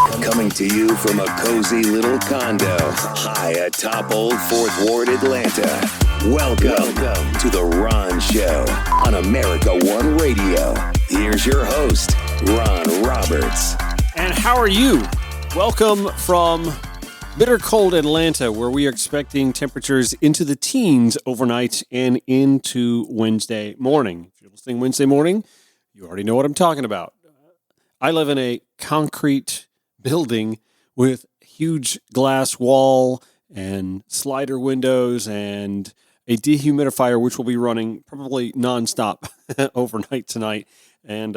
Coming to you from a cozy little condo high atop Old Fourth Ward, Atlanta. Welcome to The Ron Show on America One Radio. Here's your host, Ron Roberts. And how are you? Welcome from bitter cold Atlanta, where we are expecting temperatures into the teens overnight and into Wednesday morning. If you're listening Wednesday morning, you already know what I'm talking about. I live in a concrete building with huge glass wall and slider windows and a dehumidifier, which will be running probably nonstop overnight tonight. And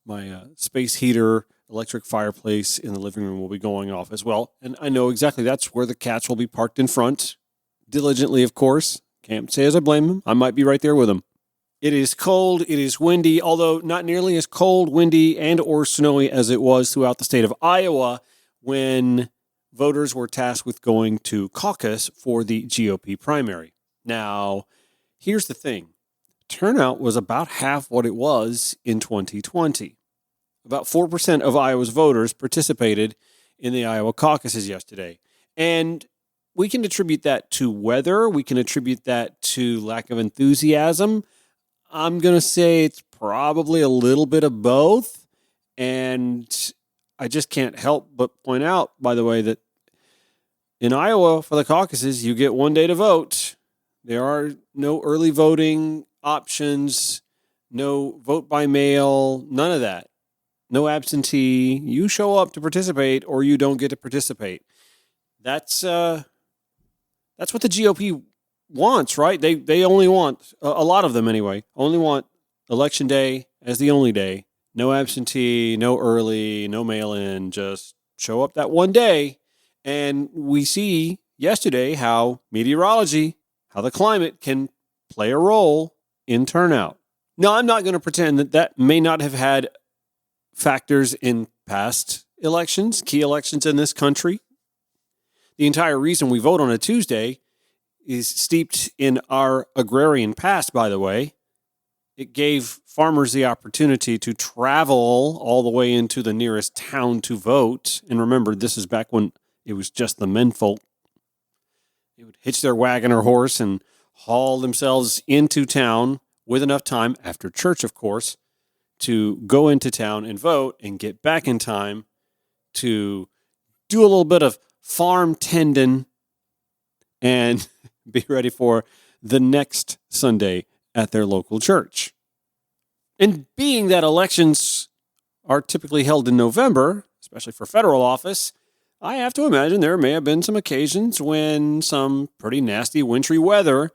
my space heater, electric fireplace in the living room will be going off as well. And I know exactly that's where the cats will be parked in front, diligently, of course. Can't say as I blame them. I might be right there with them. It is cold, it is windy, although not nearly as cold, windy, and or snowy as it was throughout the state of Iowa when voters were tasked with going to caucus for the GOP primary. Now, here's the thing. Turnout was about half what it was in 2020. About 4% of Iowa's voters participated in the Iowa caucuses yesterday. And we can attribute that to weather. We can attribute that to lack of enthusiasm. I'm going to say it's probably a little bit of both. And I just can't help but point out, by the way, that in Iowa for the caucuses, you get 1 day to vote. There are no early voting options, no vote by mail, none of that. No absentee. You show up to participate or you don't get to participate. That's what the GOP wants, right? They only want, a lot of them anyway, only want election day as the only day. No absentee, no early, no mail-in, just show up that 1 day. And we see yesterday how meteorology, how the climate can play a role in turnout. Now, I'm not going to pretend that may not have had factors in past elections, key elections in this country. The entire reason we vote on a Tuesday is steeped in our agrarian past, by the way. It gave farmers the opportunity to travel all the way into the nearest town to vote. And remember, this is back when it was just the menfolk. They would hitch their wagon or horse and haul themselves into town with enough time, after church, of course, to go into town and vote and get back in time to do a little bit of farm tending and be ready for the next Sunday at their local church. And being that elections are typically held in November, especially for federal office, I have to imagine there may have been some occasions when some pretty nasty wintry weather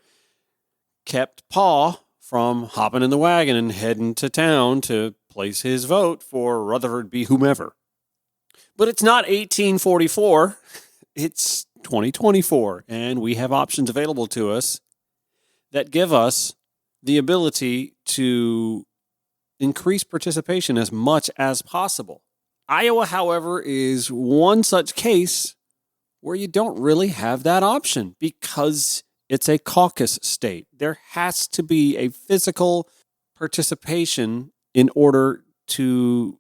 kept Pa from hopping in the wagon and heading to town to place his vote for Rutherford B. whomever. But it's not 1844, it's 2024, and we have options available to us that give us the ability to increase participation as much as possible. Iowa, however, is one such case where you don't really have that option because it's a caucus state. There has to be a physical participation in order to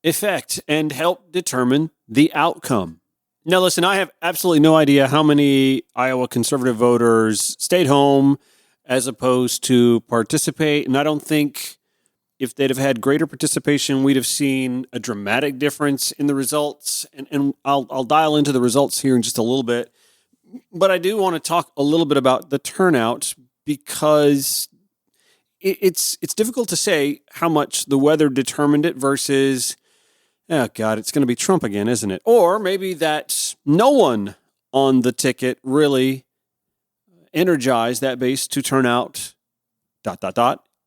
effect and help determine the outcome. Now, listen, I have absolutely no idea how many Iowa conservative voters stayed home as opposed to participate. And I don't think if they'd have had greater participation, we'd have seen a dramatic difference in the results. And I'll dial into the results here in just a little bit. But I do want to talk a little bit about the turnout because it's difficult to say how much the weather determined it versus, oh God, it's going to be Trump again, isn't it? Or maybe that no one on the ticket really energized that base to turn out ...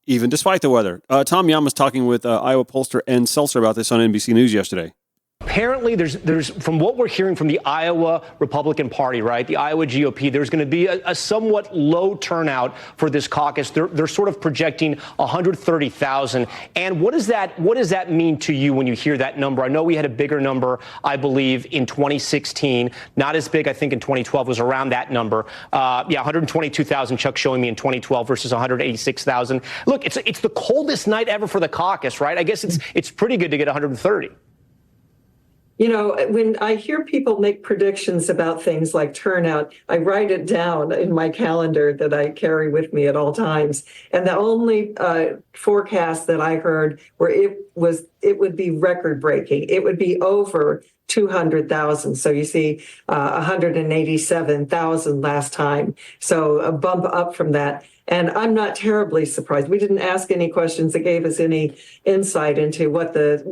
even despite the weather. Tom Yam was talking with Iowa pollster Ann Seltzer about this on NBC News yesterday. Apparently, there's from what we're hearing from the Iowa Republican Party, right, the Iowa GOP, there's going to be a somewhat low turnout for this caucus. They're sort of projecting 130,000. And what does that mean to you when you hear that number? I know we had a bigger number, I believe, in 2016. Not as big, I think, in 2012 was around that number. 122,000. Chuck showing me in 2012 versus 186,000. Look, it's the coldest night ever for the caucus, right? I guess it's pretty good to get 130. You know, when I hear people make predictions about things like turnout, I write it down in my calendar that I carry with me at all times. And the only forecast that I heard where it would be record breaking. It would be over 200,000. So you see 187,000 last time. So a bump up from that. And I'm not terribly surprised. We didn't ask any questions that gave us any insight into what the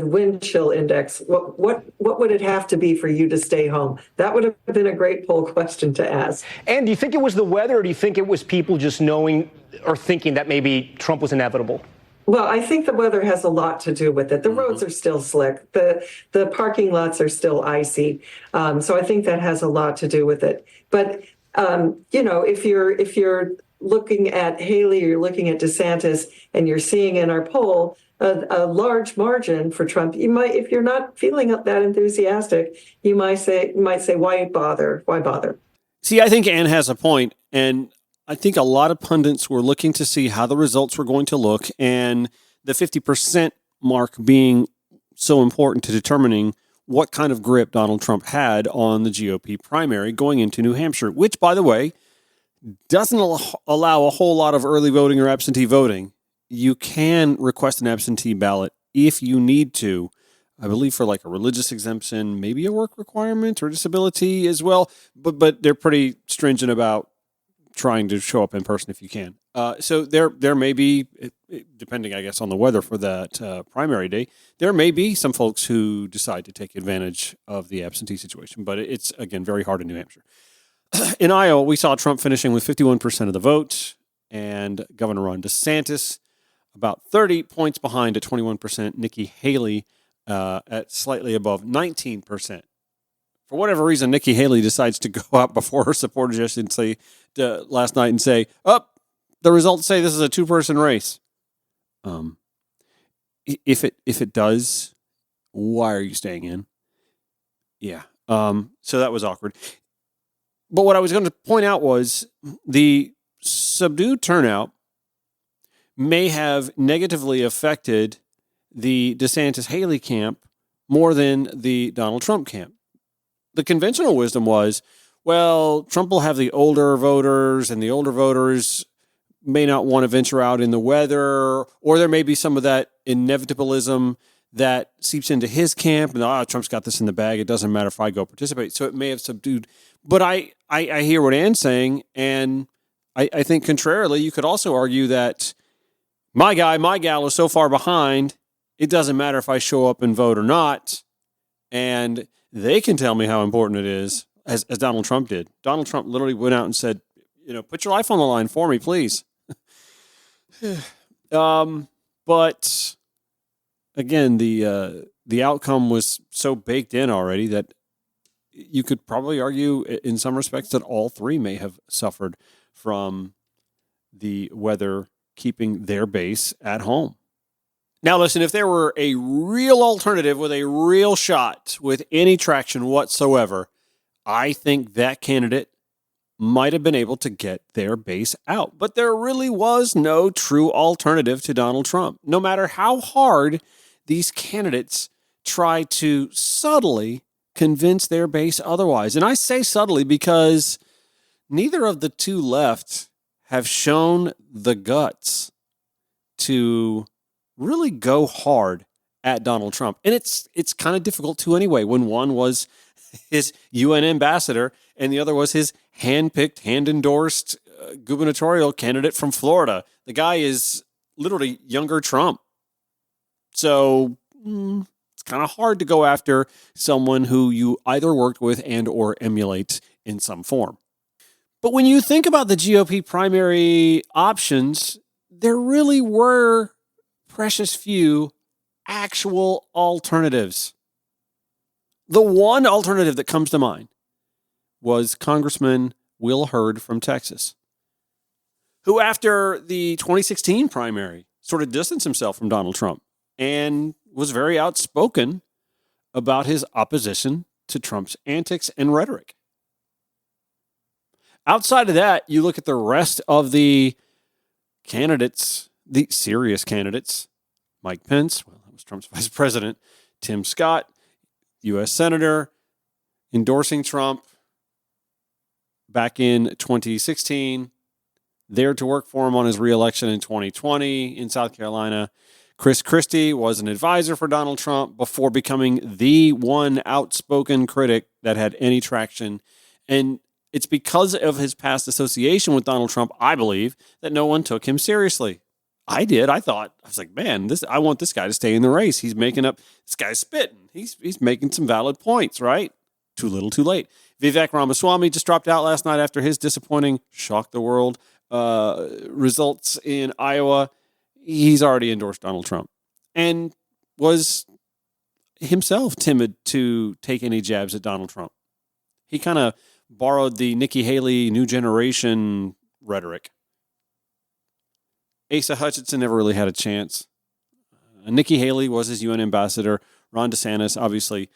wind chill index, what would it have to be for you to stay home? That would have been a great poll question to ask. And do you think it was the weather, or do you think it was people just knowing or thinking that maybe Trump was inevitable? Well, I think the weather has a lot to do with it. The roads are still slick. The parking lots are still icy. So I think that has a lot to do with it. But if you're looking at Haley or you're looking at DeSantis and you're seeing in our poll a large margin for Trump, you might, if you're not feeling that enthusiastic, you might say, why bother? Why bother? See, I think Ann has a point, and I think a lot of pundits were looking to see how the results were going to look, and the 50% mark being so important to determining what kind of grip Donald Trump had on the GOP primary going into New Hampshire, which, by the way, doesn't allow a whole lot of early voting or absentee voting. You can request an absentee ballot if you need to, I believe for like a religious exemption, maybe a work requirement or disability as well. But they're pretty stringent about trying to show up in person if you can. So there may be, depending, I guess, on the weather for that primary day, there may be some folks who decide to take advantage of the absentee situation. But it's, again, very hard in New Hampshire. In Iowa, we saw Trump finishing with 51% of the vote and Governor Ron DeSantis about 30 points behind at 21%, Nikki Haley at slightly above 19%. For whatever reason, Nikki Haley decides to go out before her supporters yesterday last night and say, the results say this is a two-person race. If it does, why are you staying in? Yeah. So that was awkward. But what I was going to point out was the subdued turnout may have negatively affected the DeSantis-Haley camp more than the Donald Trump camp. The conventional wisdom was, well, Trump will have the older voters, and the older voters may not want to venture out in the weather, or there may be some of that inevitabilism that seeps into his camp, and Trump's got this in the bag, it doesn't matter if I go participate. So it may have subdued. But I hear what Ann's saying, and I think contrarily, you could also argue that my guy, my gal is so far behind, it doesn't matter if I show up and vote or not. And they can tell me how important it is, as Donald Trump did. Donald Trump literally went out and said, put your life on the line for me, please. But again, the outcome was so baked in already that you could probably argue in some respects that all three may have suffered from the weather keeping their base at home. Now, listen, if there were a real alternative with a real shot with any traction whatsoever, I think that candidate might have been able to get their base out. But there really was no true alternative to Donald Trump. No matter how hard these candidates try to subtly convince their base otherwise. And I say subtly because neither of the two left have shown the guts to really go hard at Donald Trump. And it's kind of difficult to anyway, when one was his UN ambassador and the other was his hand-picked, hand-endorsed gubernatorial candidate from Florida. The guy is literally younger Trump. So it's kind of hard to go after someone who you either worked with and or emulate in some form. But when you think about the GOP primary options, there really were precious few actual alternatives. The one alternative that comes to mind was Congressman Will Hurd from Texas, who after the 2016 primary sort of distanced himself from Donald Trump and was very outspoken about his opposition to Trump's antics and rhetoric. Outside of that, you look at the rest of the candidates, the serious candidates, Mike Pence, well, that was Trump's vice president, Tim Scott, U.S. Senator, endorsing Trump back in 2016, there to work for him on his reelection in 2020 in South Carolina. Chris Christie was an advisor for Donald Trump before becoming the one outspoken critic that had any traction. And it's because of his past association with Donald Trump, I believe, that no one took him seriously. I did. I was like, man, I want this guy to stay in the race. He's making up, this guy's spitting. He's making some valid points, right? Too little, too late. Vivek Ramaswamy just dropped out last night after his disappointing, shocked the world, results in Iowa. He's already endorsed Donald Trump and was himself timid to take any jabs at Donald Trump. He kind of borrowed the Nikki Haley new generation rhetoric. Asa Hutchinson never really had a chance. Nikki Haley was his UN ambassador. Ron DeSantis obviously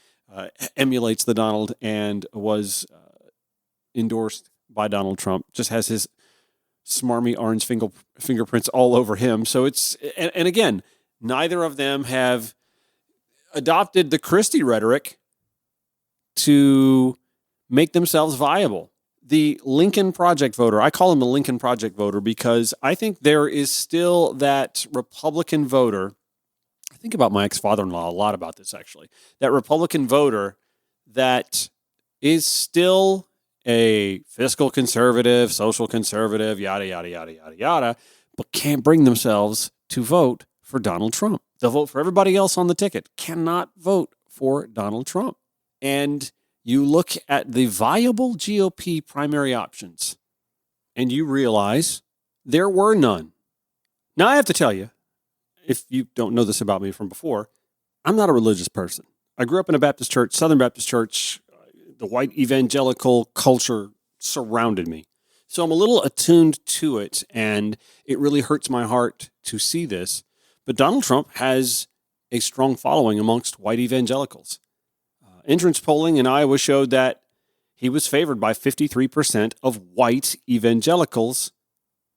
emulates the Donald and was endorsed by Donald Trump. Just has his smarmy orange fingerprints all over him. So it's, and again, neither of them have adopted the Christie rhetoric to make themselves viable. The Lincoln Project voter, I call him the Lincoln Project voter because I think there is still that Republican voter. I think about my ex-father-in-law a lot about this, actually. That Republican voter that is still a fiscal conservative, social conservative, yada, yada, yada, yada, yada, but can't bring themselves to vote for Donald Trump. They'll vote for everybody else on the ticket, cannot vote for Donald Trump. And you look at the viable GOP primary options, and you realize there were none. Now, I have to tell you, if you don't know this about me from before, I'm not a religious person. I grew up in a Baptist church, Southern Baptist church. The white evangelical culture surrounded me. So I'm a little attuned to it, and it really hurts my heart to see this. But Donald Trump has a strong following amongst white evangelicals. Entrance polling in Iowa showed that he was favored by 53% of white evangelicals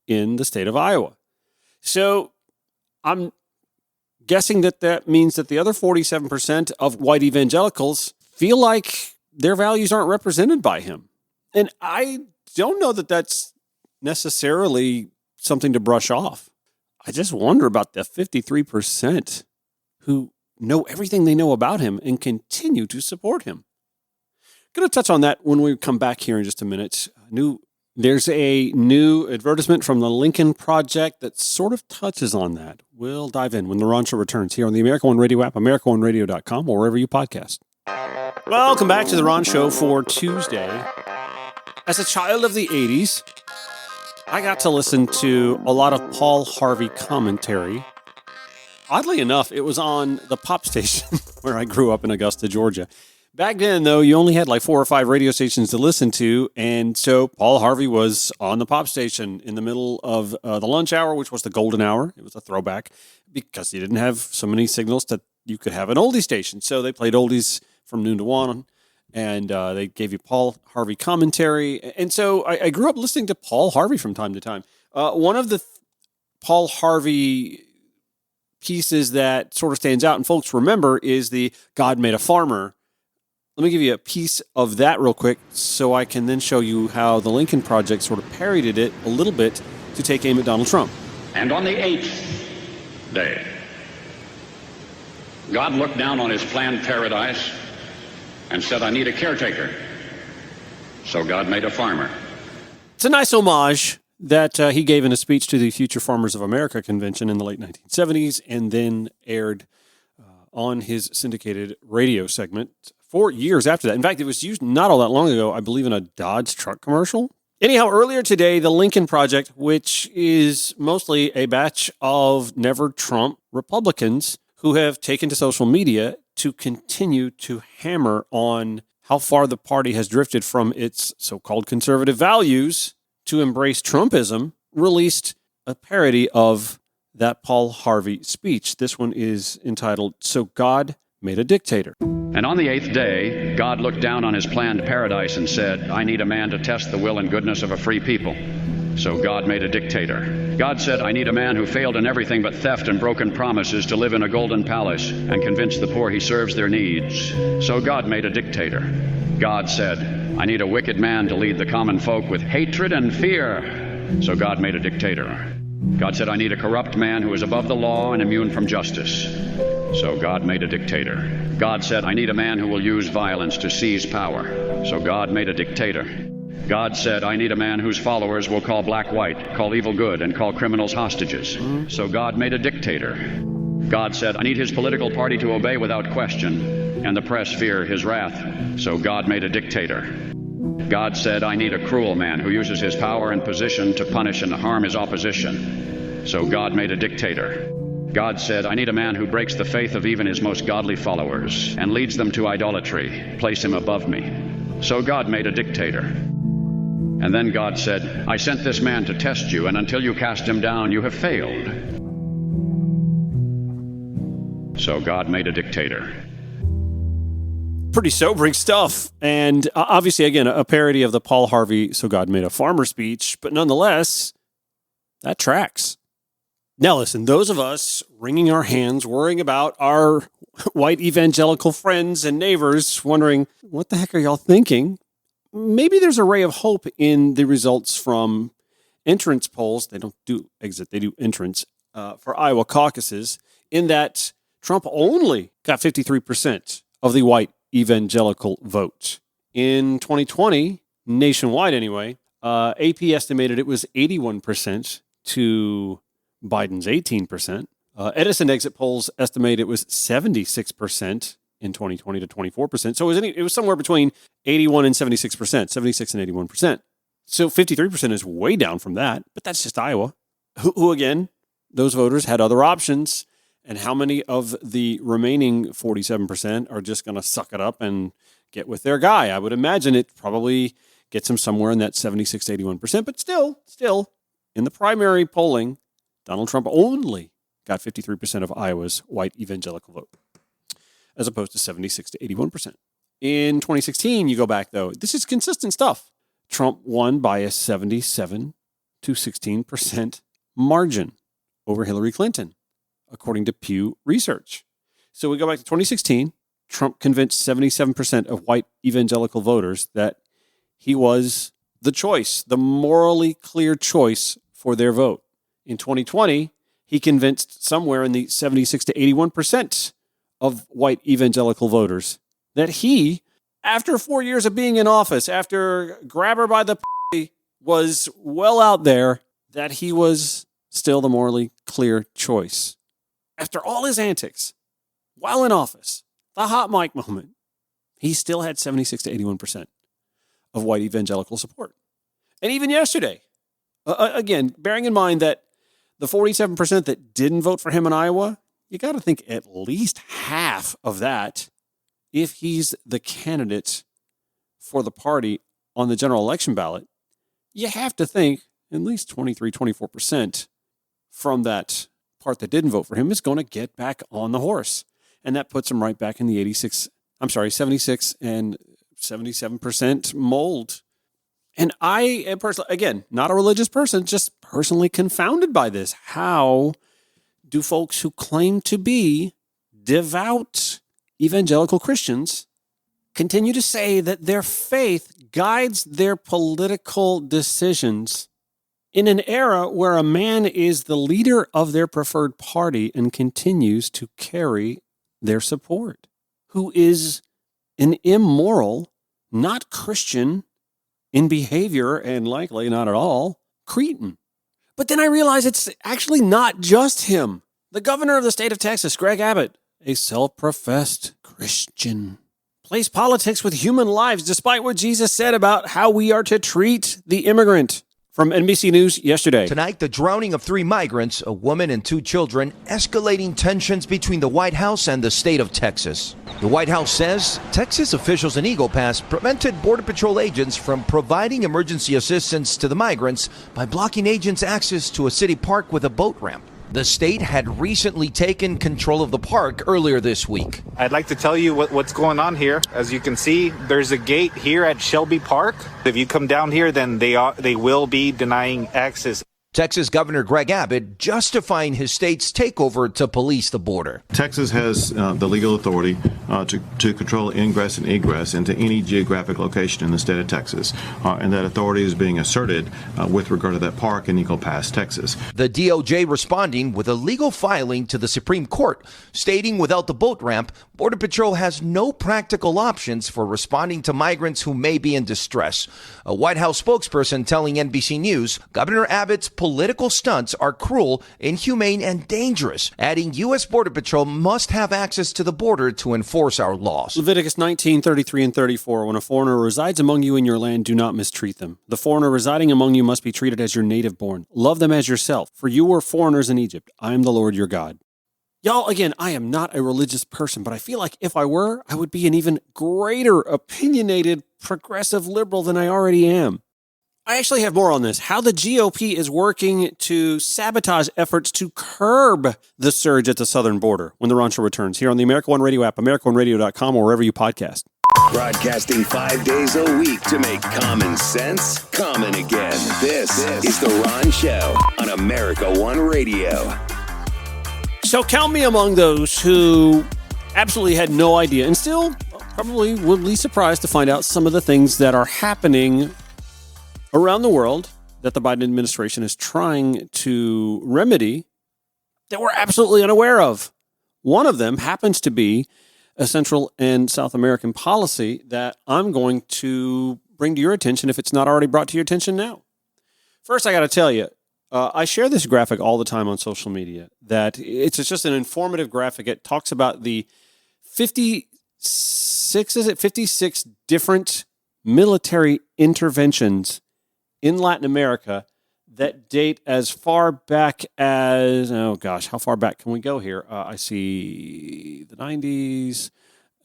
in the state of Iowa. So I'm guessing that means that the other 47% of white evangelicals feel like their values aren't represented by him. And I don't know that that's necessarily something to brush off. I just wonder about the 53% who know everything they know about him and continue to support him. Going to touch on that when we come back here in just a minute. There's a new advertisement from the Lincoln Project that sort of touches on that. We'll dive in when the Ron Show returns here on the America One Radio app, AmericaOneRadio.com, or wherever you podcast. Welcome back to the Ron Show for Tuesday. As a child of the 80s, I got to listen to a lot of Paul Harvey commentary. Oddly enough, it was on the pop station where I grew up in Augusta, Georgia. Back then, though, you only had like 4 or 5 radio stations to listen to, and so Paul Harvey was on the pop station in the middle of the lunch hour, which was the golden hour. It was a throwback because you didn't have so many signals that you could have an oldie station. So they played oldies from noon to 1, and they gave you Paul Harvey commentary. And so I grew up listening to Paul Harvey from time to time. One of the Paul Harvey pieces that sort of stands out and folks remember is the God Made a Farmer. Let me give you a piece of that real quick so I can then show you how the Lincoln Project sort of parodied it a little bit to take aim at Donald Trump. And on the 8th day, God looked down on his planned paradise and said, I need a caretaker. So God made a farmer. It's a nice homage that he gave in a speech to the Future Farmers of America convention in the late 1970s and then aired on his syndicated radio segment for years after that. In fact, it was used not all that long ago, I believe, in a Dodge truck commercial. Anyhow, earlier today, the Lincoln Project, which is mostly a batch of never Trump Republicans who have taken to social media to continue to hammer on how far the party has drifted from its so-called conservative values to embrace Trumpism, released a parody of that Paul Harvey speech. This one is entitled, So God Made a Dictator. And on the 8th day, God looked down on his planned paradise and said, I need a man to test the will and goodness of a free people. So God made a dictator. God said, I need a man who failed in everything but theft and broken promises to live in a golden palace and convince the poor he serves their needs. So God made a dictator. God said, I need a wicked man to lead the common folk with hatred and fear. So God made a dictator. God said, I need a corrupt man who is above the law and immune from justice. So God made a dictator. God said, I need a man who will use violence to seize power. So God made a dictator. God said, I need a man whose followers will call black white, call evil good, and call criminals hostages. So God made a dictator. God said, I need his political party to obey without question, and the press fear his wrath. So God made a dictator. God said, I need a cruel man who uses his power and position to punish and harm his opposition. So God made a dictator. God said, I need a man who breaks the faith of even his most godly followers and leads them to idolatry. Place him above me. So God made a dictator. And then God said, I sent this man to test you, and until you cast him down, you have failed. So God made a dictator. Pretty sobering stuff. And obviously, again, a parody of the Paul Harvey, So God Made a Farmer speech, but nonetheless, that tracks. Now listen, those of us wringing our hands, worrying about our white evangelical friends and neighbors, wondering, what the heck are y'all thinking? Maybe there's a ray of hope in the results from entrance polls. They don't do exit, they do entrance for Iowa caucuses, in that Trump only got 53% of the white evangelical vote. In 2020, nationwide anyway, AP estimated it was 81% to Biden's 18%. Edison exit polls estimate it was 76% in 2020 to 24%. So it was somewhere between 81 and 76%, 76 and 81%. So 53% is way down from that, but that's just Iowa. Who again, those voters had other options. And how many of the remaining 47% are just going to suck it up and get with their guy? I would imagine it probably gets them somewhere in that 76 to 81%. But still, in the primary polling, Donald Trump only got 53% of Iowa's white evangelical vote, as opposed to 76 to 81%. In 2016, you go back, though, this is consistent stuff. Trump won by a 77 to 16% margin over Hillary Clinton, according to Pew Research. So we go back to 2016. Trump convinced 77% of white evangelical voters that he was the choice, the morally clear choice for their vote. In 2020, he convinced somewhere in the 76 to 81% of white evangelical voters that he, after 4 years of being in office, after grab her by the was well out there, that he was still the morally clear choice. After all his antics, while in office, the hot mic moment, he still had 76 to 81% of white evangelical support. And even yesterday, again, bearing in mind that the 47% that didn't vote for him in Iowa, you got to think at least half of that, if he's the candidate for the party on the general election ballot, you have to think at least 23, 24% from that part that didn't vote for him is going to get back on the horse. And that puts him right back in the 76 and 77% mold. And I am personally, again, not a religious person, just personally confounded by this. How do folks who claim to be devout evangelical Christians continue to say that their faith guides their political decisions in an era where a man is the leader of their preferred party and continues to carry their support, who is an immoral, not Christian in behavior, and likely not at all Cretan? But then I realize it's actually not just him. The governor of the state of Texas, Greg Abbott, a self-professed Christian, plays politics with human lives despite what Jesus said about how we are to treat the immigrant. From NBC News yesterday. Tonight, the drowning of 3 migrants, a woman and 2 children, escalating tensions between the White House and the state of Texas. The White House says Texas officials in Eagle Pass prevented Border Patrol agents from providing emergency assistance to the migrants by blocking agents' access to a city park with a boat ramp. The state had recently taken control of the park earlier this week. I'd like to tell you what's going on here. As you can see, there's a gate here at Shelby Park. If you come down here, then they will be denying access. Texas Governor Greg Abbott justifying his state's takeover to police the border. Texas has the legal authority to control ingress and egress into any geographic location in the state of Texas, and that authority is being asserted with regard to that park in Eagle Pass, Texas. The DOJ responding with a legal filing to the Supreme Court, stating without the boat ramp, Border Patrol has no practical options for responding to migrants who may be in distress. A White House spokesperson telling NBC News, Governor Abbott's political stunts are cruel, inhumane, and dangerous, adding U.S. Border Patrol must have access to the border to enforce our laws. Leviticus 19:33 and 34. When a foreigner resides among you in your land, do not mistreat them. The foreigner residing among you must be treated as your native born. Love them as yourself, for you were foreigners in Egypt. I am the Lord your God. Y'all, again, I am not a religious person, but I feel like if I were, I would be an even greater opinionated progressive liberal than I already am. I actually have more on this. How the GOP is working to sabotage efforts to curb the surge at the southern border when the Ron Show returns here on the America One Radio app, AmericaOneRadio.com, or wherever you podcast. Broadcasting 5 days a week to make common sense common again. This is The Ron Show on America One Radio. So count me among those who absolutely had no idea and still probably would be surprised to find out some of the things that are happening around the world that the Biden administration is trying to remedy that we're absolutely unaware of. One of them happens to be a Central and South American policy that I'm going to bring to your attention if it's not already brought to your attention now. First, I got to tell you, I share this graphic all the time on social media that it's just an informative graphic. It talks about the 56 different military interventions in Latin America that date as far back as, oh gosh, how far back can we go here? I see the 90s,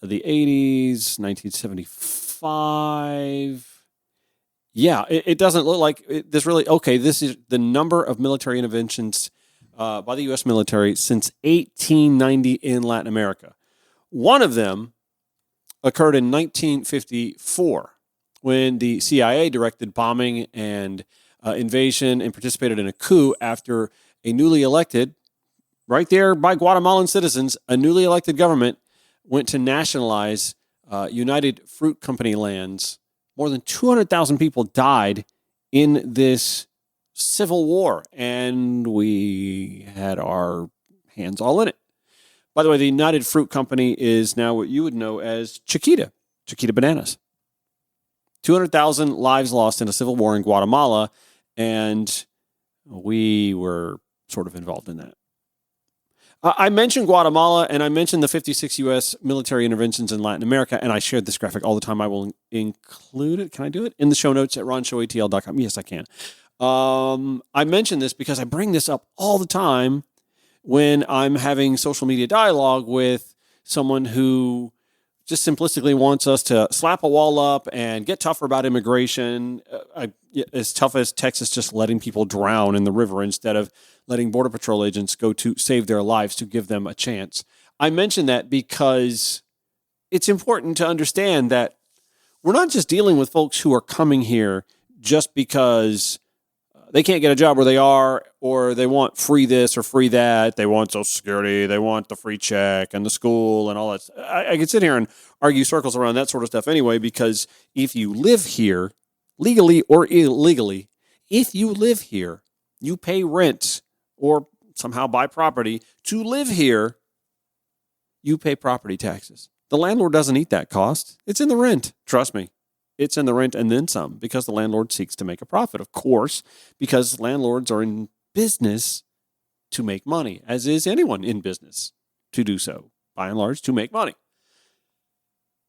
the 80s, 1975. Yeah, it doesn't look like this really, okay, this is the number of military interventions by the U.S. military since 1890 in Latin America. One of them occurred in 1954. When the CIA directed bombing and invasion and participated in a coup after a newly elected, right there by Guatemalan citizens, a newly elected government went to nationalize United Fruit Company lands. More than 200,000 people died in this civil war, and we had our hands all in it. By the way, the United Fruit Company is now what you would know as Chiquita Bananas. 200,000 lives lost in a civil war in Guatemala, and we were sort of involved in that. I mentioned Guatemala, and I mentioned the 56 U.S. military interventions in Latin America, and I shared this graphic all the time. I will include it. Can I do it? In the show notes at ronshowatl.com. Yes, I can. I mentioned this because I bring this up all the time when I'm having social media dialogue with someone who just simplistically wants us to slap a wall up and get tougher about immigration, as tough as Texas just letting people drown in the river instead of letting Border Patrol agents go to save their lives to give them a chance. I mention that because it's important to understand that we're not just dealing with folks who are coming here just because they can't get a job where they are, or they want free this or free that. They want Social Security. They want the free check and the school and all that. I could sit here and argue circles around that sort of stuff anyway, because if you live here, legally or illegally, if you live here, you pay rent or somehow buy property to live here, you pay property taxes. The landlord doesn't eat that cost. It's in the rent. Trust me. It's in the rent and then some, because the landlord seeks to make a profit, of course, because landlords are in business to make money, as is anyone in business to do so, by and large, to make money.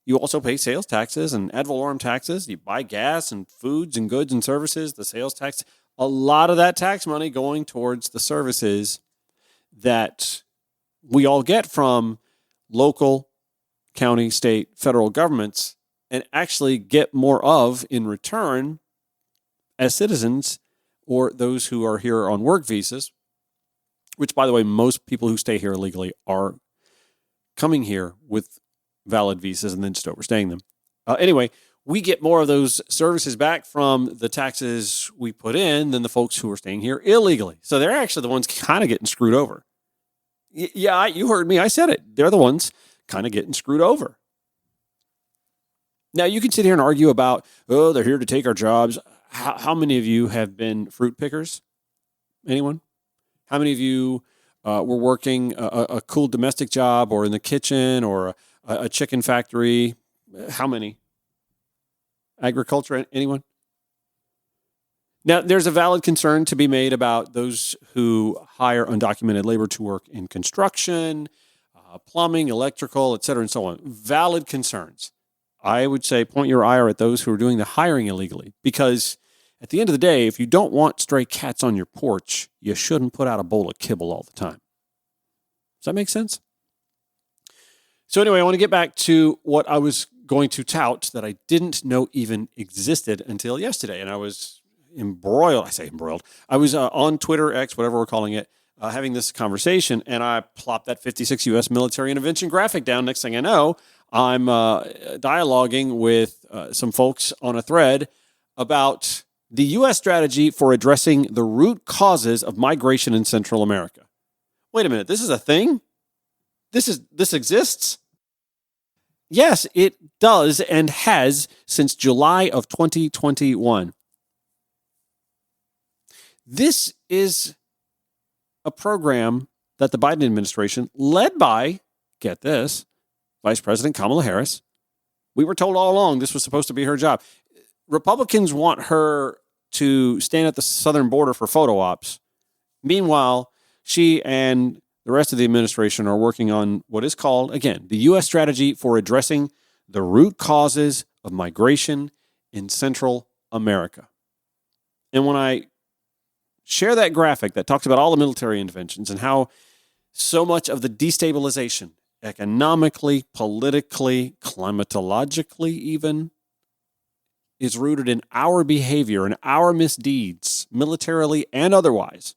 You also pay sales taxes and ad valorem taxes. You buy gas and foods and goods and services, the sales tax, a lot of that tax money going towards the services that we all get from local, county, state, federal governments, and actually get more of in return as citizens or those who are here on work visas, which, by the way, most people who stay here illegally are coming here with valid visas and then just overstaying them. Anyway, we get more of those services back from the taxes we put in than the folks who are staying here illegally. So they're actually the ones kind of getting screwed over. Yeah, you heard me. I said it. They're the ones kind of getting screwed over. Now, you can sit here and argue about, oh, they're here to take our jobs. How many of you have been fruit pickers? Anyone? How many of you were working a cool domestic job or in the kitchen or a chicken factory? How many? Agriculture, anyone? Now, there's a valid concern to be made about those who hire undocumented labor to work in construction, plumbing, electrical, et cetera, and so on. Valid concerns. I would say point your ire at those who are doing the hiring illegally, because at the end of the day, if you don't want stray cats on your porch, you shouldn't put out a bowl of kibble all the time. Does that make sense? So anyway, I want to get back to what I was going to tout that I didn't know even existed until yesterday. And I was embroiled. I say embroiled. I was on Twitter, X, whatever we're calling it, having this conversation, and I plopped that 56 U.S. military intervention graphic down. Next thing I know, I'm dialoguing with some folks on a thread about the U.S. strategy for addressing the root causes of migration in Central America. Wait a minute, this is a thing? This exists? Yes, it does and has since July of 2021. This is a program that the Biden administration, led by, get this, Vice President Kamala Harris. We were told all along this was supposed to be her job. Republicans want her to stand at the southern border for photo ops. Meanwhile, she and the rest of the administration are working on what is called, again, the U.S. strategy for addressing the root causes of migration in Central America. And when I share that graphic that talks about all the military interventions and how so much of the destabilization, economically, politically, climatologically even, is rooted in our behavior and our misdeeds, militarily and otherwise,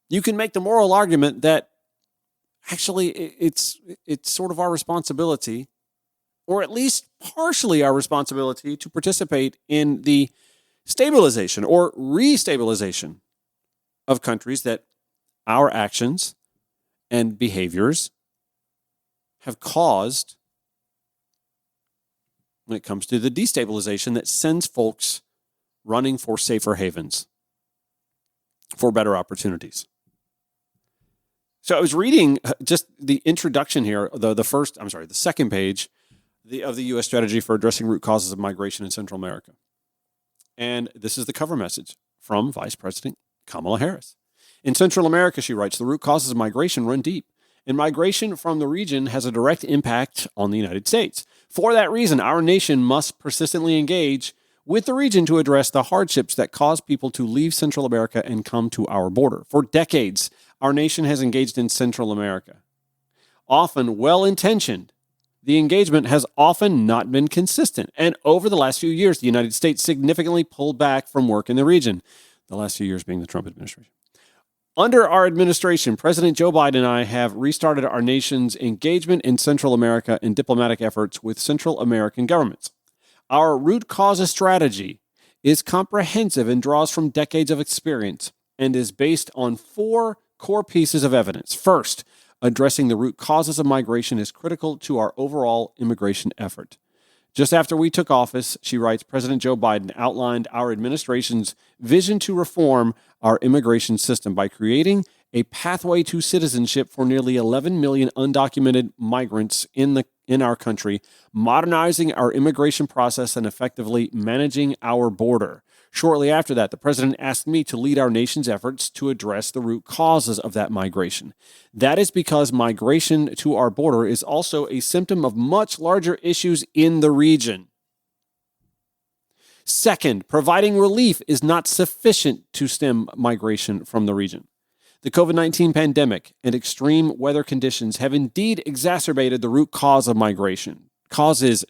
you can make the moral argument that actually it's sort of our responsibility, or at least partially our responsibility, to participate in the stabilization or restabilization of countries that our actions and behaviors have caused when it comes to the destabilization that sends folks running for safer havens, for better opportunities. So I was reading just the introduction here, the second page of the U.S. strategy for addressing root causes of migration in Central America. And this is the cover message from Vice President Kamala Harris. In Central America, she writes, the root causes of migration run deep, and migration from the region has a direct impact on the United States. For that reason, our nation must persistently engage with the region to address the hardships that cause people to leave Central America and come to our border. For decades, our nation has engaged in Central America. Often well-intentioned, the engagement has often not been consistent. And over the last few years, the United States significantly pulled back from work in the region. The last few years being the Trump administration. Under our administration, President Joe Biden and I have restarted our nation's engagement in Central America in diplomatic efforts with Central American governments. Our root causes strategy is comprehensive and draws from decades of experience and is based on 4 core pieces of evidence. First, addressing the root causes of migration is critical to our overall immigration effort. Just after we took office, she writes, President Joe Biden outlined our administration's vision to reform our immigration system by creating a pathway to citizenship for nearly 11 million undocumented migrants in our country, modernizing our immigration process and effectively managing our border. Shortly after that, the president asked me to lead our nation's efforts to address the root causes of that migration. That is because migration to our border is also a symptom of much larger issues in the region. Second, providing relief is not sufficient to stem migration from the region. The COVID-19 pandemic and extreme weather conditions have indeed exacerbated the root cause of migration. Causes,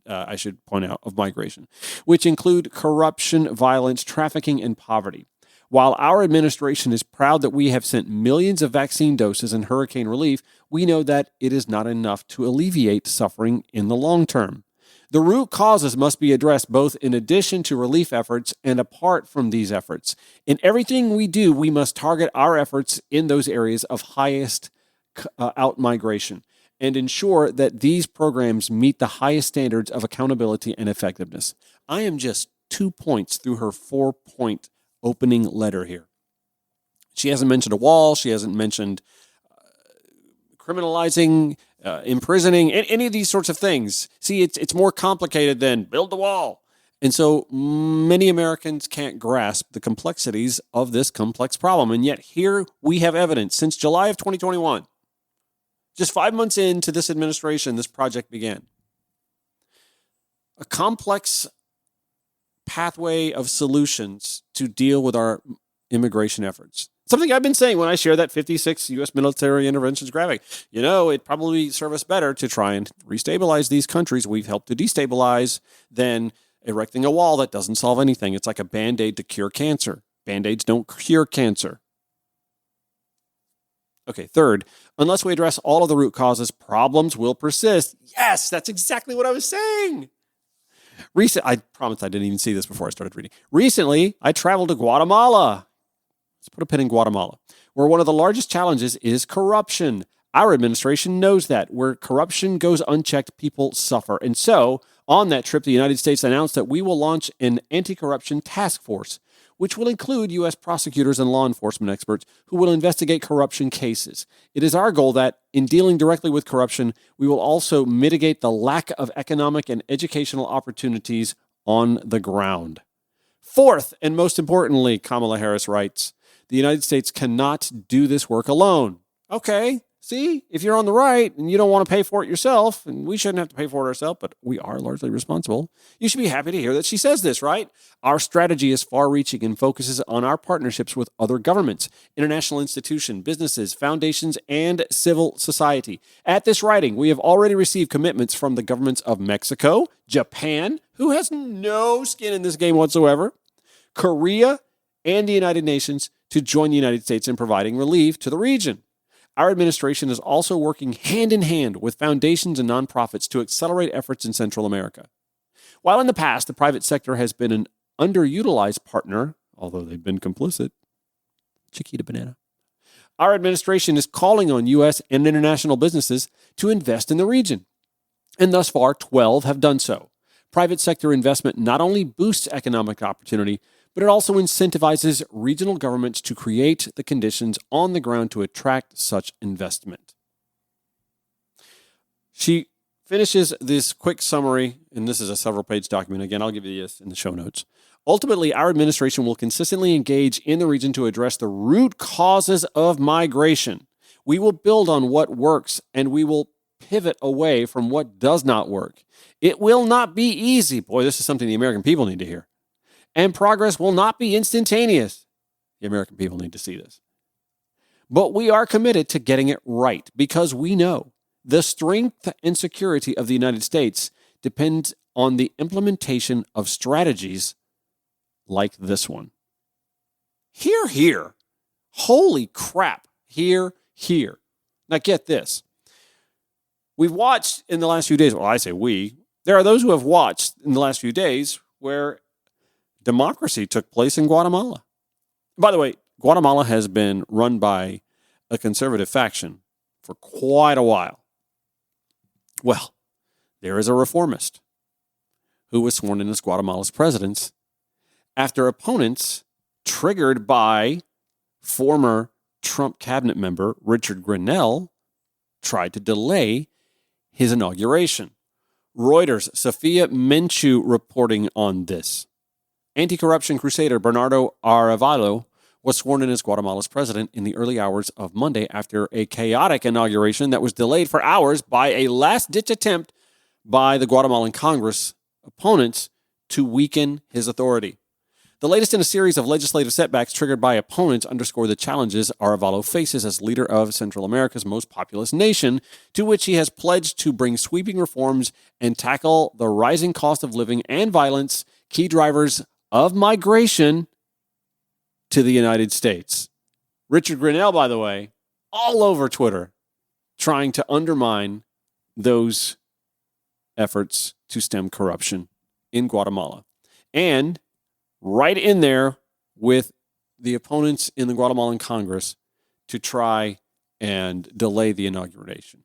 I should point out, of migration, which include corruption, violence, trafficking, and poverty. While our administration is proud that we have sent millions of vaccine doses and hurricane relief, we know that it is not enough to alleviate suffering in the long term. The root causes must be addressed both in addition to relief efforts and apart from these efforts. In everything we do, we must target our efforts in those areas of highest out-migration and ensure that these programs meet the highest standards of accountability and effectiveness. I am just 2 points through her 4-point opening letter here. She hasn't mentioned a wall. She hasn't mentioned criminalizing, imprisoning, any of these sorts of things. See, it's more complicated than build the wall. And so many Americans can't grasp the complexities of this complex problem. And yet here we have evidence since July of 2021. Just 5 months into this administration, this project began. A complex pathway of solutions to deal with our immigration efforts. Something I've been saying when I share that 56 U.S. military interventions graphic. You know, it'd probably serve us better to try and restabilize these countries we've helped to destabilize than erecting a wall that doesn't solve anything. It's like a Band-Aid to cure cancer. Band-Aids don't cure cancer. Okay, third, unless we address all of the root causes, problems will persist. Yes, that's exactly what I was saying. I promised I didn't even see this before I started reading. Recently, I traveled to Guatemala. Let's put a pin in Guatemala, where one of the largest challenges is corruption. Our administration knows that. Where corruption goes unchecked, people suffer. And so, on that trip, the United States announced that we will launch an anti-corruption task force, which will include U.S. prosecutors and law enforcement experts who will investigate corruption cases. It is our goal that, in dealing directly with corruption, we will also mitigate the lack of economic and educational opportunities on the ground. Fourth, and most importantly, Kamala Harris writes, the United States cannot do this work alone. Okay, see, if you're on the right and you don't want to pay for it yourself, and we shouldn't have to pay for it ourselves, but we are largely responsible, you should be happy to hear that she says this, right? Our strategy is far-reaching and focuses on our partnerships with other governments, international institutions, businesses, foundations, and civil society. At this writing, we have already received commitments from the governments of Mexico, Japan, who has no skin in this game whatsoever, Korea, and the United Nations to join the United States in providing relief to the region. Our administration is also working hand in hand with foundations and nonprofits to accelerate efforts in Central America. While in the past, the private sector has been an underutilized partner, although they've been complicit, Chiquita Banana, our administration is calling on U.S. and international businesses to invest in the region. And thus far, 12 have done so. Private sector investment not only boosts economic opportunity, but it also incentivizes regional governments to create the conditions on the ground to attract such investment. She finishes this quick summary, and this is a several-page document. Again, I'll give you this in the show notes. Ultimately, our administration will consistently engage in the region to address the root causes of migration. We will build on what works, and we will pivot away from what does not work. It will not be easy. Boy, this is something the American people need to hear. And progress will not be instantaneous. The American people need to see this. But we are committed to getting it right because we know the strength and security of the United States depends on the implementation of strategies like this one. Hear, hear. Holy crap. Hear, hear. Now get this. We've watched in the last few days, well, I say we, there are those who have watched in the last few days where democracy took place in Guatemala. By the way, Guatemala has been run by a conservative faction for quite a while. Well, there is a reformist who was sworn in as Guatemala's president after opponents triggered by former Trump cabinet member Richard Grenell tried to delay his inauguration. Reuters' Sophia Menchu reporting on this. Anti-corruption crusader Bernardo Arevalo was sworn in as Guatemala's president in the early hours of Monday after a chaotic inauguration that was delayed for hours by a last-ditch attempt by the Guatemalan Congress opponents to weaken his authority. The latest in a series of legislative setbacks triggered by opponents underscore the challenges Arevalo faces as leader of Central America's most populous nation, to which he has pledged to bring sweeping reforms and tackle the rising cost of living and violence, key drivers of migration to the United States. Richard Grenell, by the way, all over Twitter, trying to undermine those efforts to stem corruption in Guatemala. And right in there with the opponents in the Guatemalan Congress to try and delay the inauguration.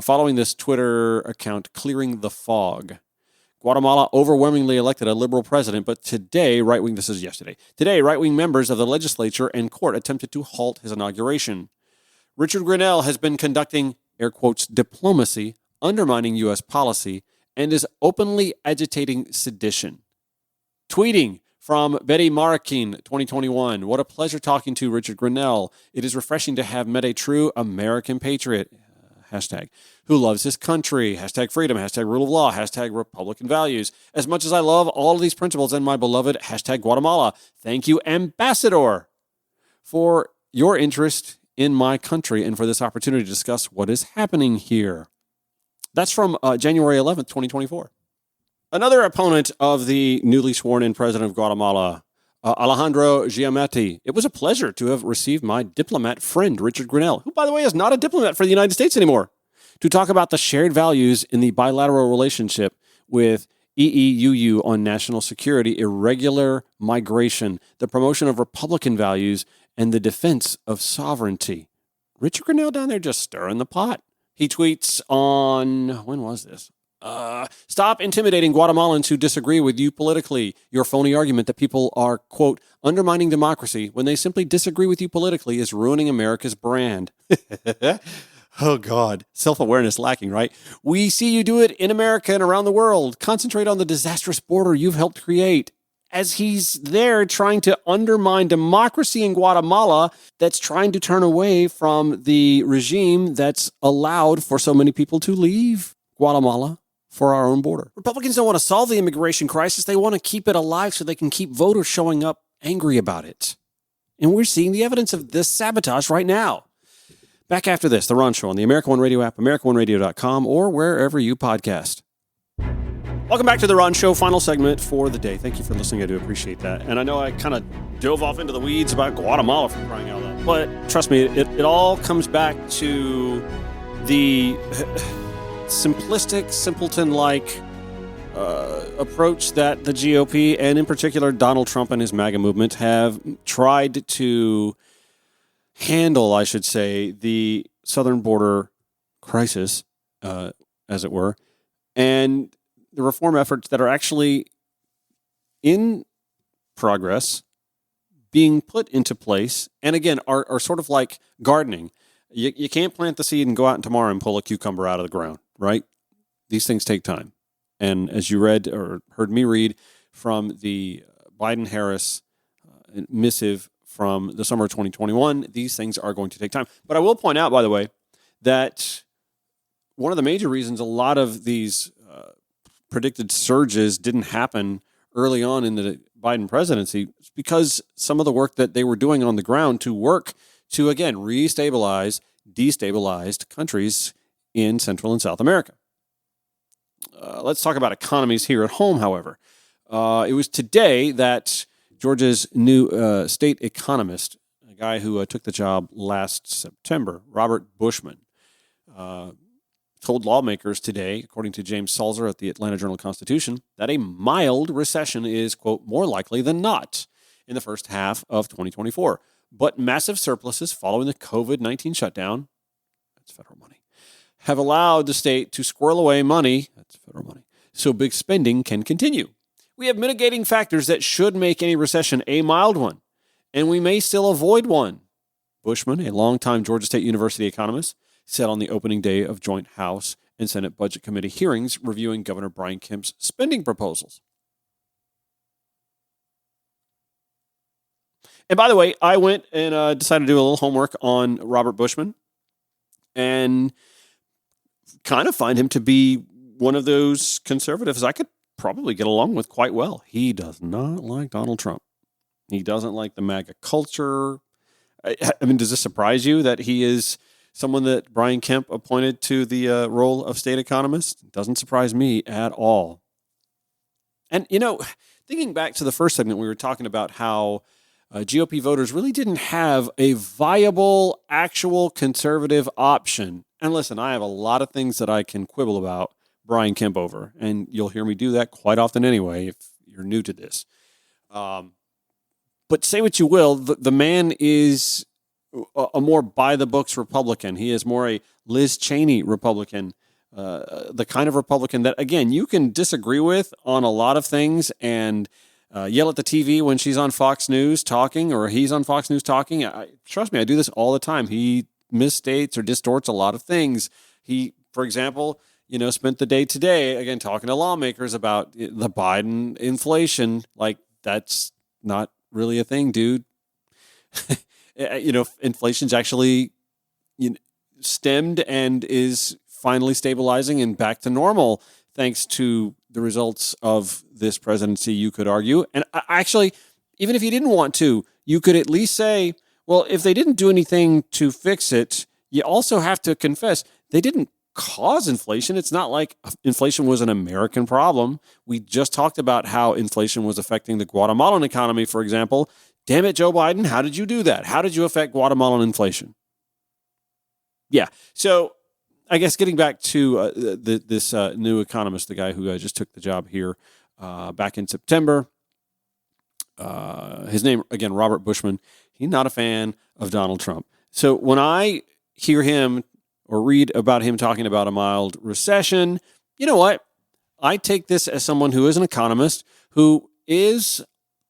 Following this Twitter account, Clearing the Fog, Guatemala overwhelmingly elected a liberal president, but today, this is yesterday, today, right-wing members of the legislature and court attempted to halt his inauguration. Richard Grinnell has been conducting, air quotes, diplomacy, undermining U.S. policy, and is openly agitating sedition. Tweeting from Betty Marroquin, 2021, what a pleasure talking to Richard Grinnell. It is refreshing to have met a true American patriot, hashtag, who loves his country, hashtag freedom, hashtag rule of law, hashtag Republican values. As much as I love all of these principles and my beloved hashtag Guatemala, thank you, Ambassador, for your interest in my country and for this opportunity to discuss what is happening here. That's from January 11th, 2024. Another opponent of the newly sworn-in president of Guatemala, Alejandro Giamatti. It was a pleasure to have received my diplomat friend, Richard Grinnell, who, by the way, is not a diplomat for the United States anymore, to talk about the shared values in the bilateral relationship with EEUU on national security, irregular migration, the promotion of Republican values, and the defense of sovereignty. Richard Grinnell down there just stirring the pot. He tweets on, when was this? Stop intimidating Guatemalans who disagree with you politically. Your phony argument that people are, quote, undermining democracy when they simply disagree with you politically is ruining America's brand. Oh, God. Self-awareness lacking, right? We see you do it in America and around the world. Concentrate on the disastrous border you've helped create. As he's there trying to undermine democracy in Guatemala that's trying to turn away from the regime that's allowed for so many people to leave Guatemala for our own border. Republicans don't want to solve the immigration crisis. They want to keep it alive so they can keep voters showing up angry about it. And we're seeing the evidence of this sabotage right now. Back after this, The Ron Show on the America One Radio app, AmericaOneRadio.com, or wherever you podcast. Welcome back to The Ron Show, final segment for the day. Thank you for listening. I do appreciate that. And I know I kind of dove off into the weeds about Guatemala for crying out loud. But trust me, it all comes back to the simplistic, simpleton-like approach that the GOP, and in particular Donald Trump and his MAGA movement, have tried to handle, I should say, the southern border crisis, as it were, and the reform efforts that are actually in progress, being put into place, and again, are sort of like gardening. You can't plant the seed and go out tomorrow and pull a cucumber out of the ground, right? These things take time. And as you read or heard me read from the Biden-Harris missive from the summer of 2021, these things are going to take time. But I will point out, by the way, that one of the major reasons a lot of these predicted surges didn't happen early on in the Biden presidency is because some of the work that they were doing on the ground to work to, again, restabilize destabilized countries in Central and South America. Let's talk about economies here at home, however. It was today that Georgia's new state economist, a guy who took the job last September, Robert Bushman, told lawmakers today, according to James Salzer at the Atlanta Journal-Constitution, that a mild recession is, quote, more likely than not in the first half of 2024. But massive surpluses following the COVID-19 shutdown, that's federal money, have allowed the state to squirrel away money, that's federal money, so big spending can continue. We have mitigating factors that should make any recession a mild one, and we may still avoid one. Bushman, a longtime Georgia State University economist, said on the opening day of joint House and Senate Budget Committee hearings reviewing Governor Brian Kemp's spending proposals. And by the way, I went and decided to do a little homework on Robert Bushman and kind of find him to be one of those conservatives I could probably get along with quite well. He does not like Donald Trump. He doesn't like the MAGA culture. I mean, does this surprise you that he is someone that Brian Kemp appointed to the role of state economist? It doesn't surprise me at all. And, you know, thinking back to the first segment, we were talking about how GOP voters really didn't have a viable, actual conservative option. And listen, I have a lot of things that I can quibble about Brian Kemp over, and you'll hear me do that quite often anyway if you're new to this. But say what you will, the man is a more by-the-books Republican. He is more a Liz Cheney Republican, the kind of Republican that, again, you can disagree with on a lot of things and yell at the TV when she's on Fox News talking or he's on Fox News talking. Trust me, I do this all the time. He misstates or distorts a lot of things. He, for example, spent the day today, again, talking to lawmakers about the Biden inflation. Like, that's not really a thing, dude. Inflation's actually stemmed and is finally stabilizing and back to normal thanks to the results of this presidency, you could argue. And actually, even if you didn't want to, you could at least say, well, if they didn't do anything to fix it, you also have to confess they didn't cause inflation. It's not like inflation was an American problem. We just talked about how inflation was affecting the Guatemalan economy, for example. Damn it, Joe Biden, how did you do that? How did you affect Guatemalan inflation? Yeah, so I guess getting back to this new economist, the guy who just took the job here back in September, his name, again, Robert Bushman, he's not a fan of Donald Trump. So when I hear him or read about him talking about a mild recession, you know what? I take this as someone who is an economist who is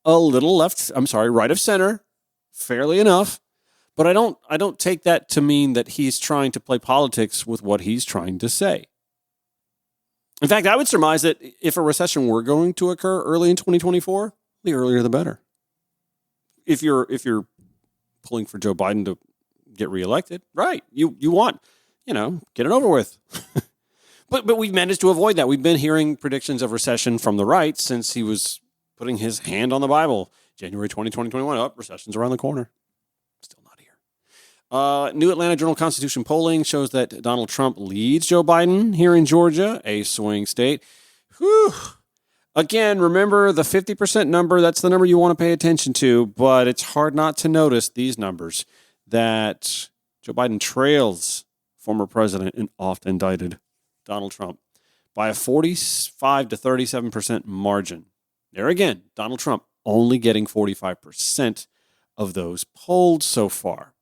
a little right of center, fairly enough, but I don't take that to mean that he's trying to play politics with what he's trying to say. In fact, I would surmise that if a recession were going to occur early in 2024, the earlier the better. If you're pulling for Joe Biden to get reelected, right? You want, get it over with. But we've managed to avoid that. We've been hearing predictions of recession from the right since he was putting his hand on the Bible. January 2021, recession's around the corner. Still not here. New Atlanta Journal-Constitution polling shows that Donald Trump leads Joe Biden here in Georgia, a swing state. Whew. Again, remember the 50% number, that's the number you want to pay attention to, but it's hard not to notice these numbers that Joe Biden trails former president and oft indicted Donald Trump by a 45 to 37% margin. There again, Donald Trump only getting 45% of those polled so far.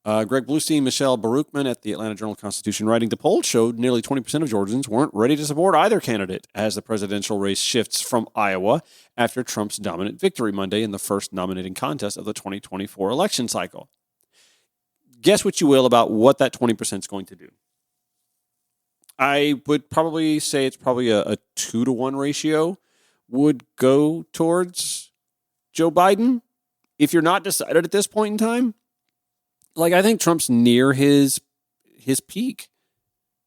Greg Bluestein, Michelle Baruchman at the Atlanta Journal-Constitution writing, the poll showed nearly 20% of Georgians weren't ready to support either candidate as the presidential race shifts from Iowa after Trump's dominant victory Monday in the first nominating contest of the 2024 election cycle. Guess what you will about what that 20% is going to do. I would probably say it's probably a 2-to-1 ratio would go towards Joe Biden. If you're not decided at this point in time, I think Trump's near his peak,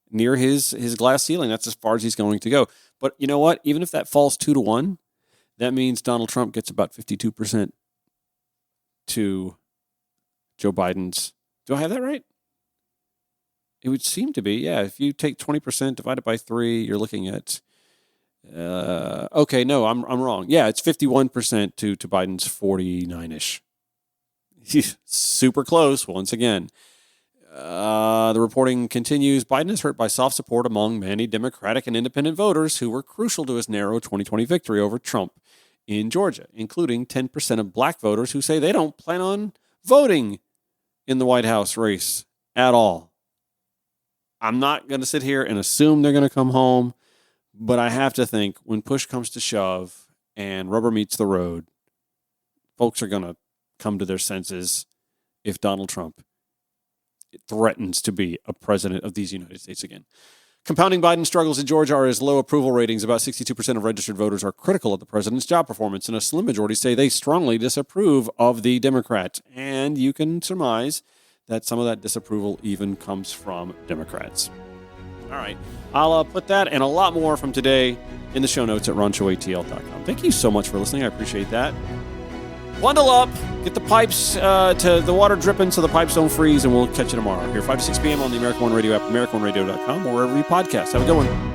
near his glass ceiling. That's as far as he's going to go. But you know what? Even if that falls 2-to-1, that means Donald Trump gets about 52% to Joe Biden's. Do I have that right? It would seem to be, yeah. If you take 20% divided by 3, you're looking at. Okay, no, I'm wrong. Yeah, it's 51% to Biden's 49-ish. Super close once again. The reporting continues. Biden is hurt by soft support among many Democratic and independent voters who were crucial to his narrow 2020 victory over Trump in Georgia, including 10% of black voters who say they don't plan on voting in the White House race at all. I'm not going to sit here and assume they're going to come home, but I have to think when push comes to shove and rubber meets the road, folks are going to come to their senses if Donald Trump threatens to be a president of these United States again. Compounding Biden's struggles in Georgia are his low approval ratings. About 62% of registered voters are critical of the president's job performance, and a slim majority say they strongly disapprove of the Democrat. And you can surmise that some of that disapproval even comes from Democrats. All right. I'll put that and a lot more from today in the show notes at ronshowatl.com. Thank you so much for listening. I appreciate that. Bundle up, get the pipes to the water dripping so the pipes don't freeze, and we'll catch you tomorrow here 5 to 6 p.m. on the American One Radio app, AmericanOneRadio.com, or wherever you podcast. Have a good one.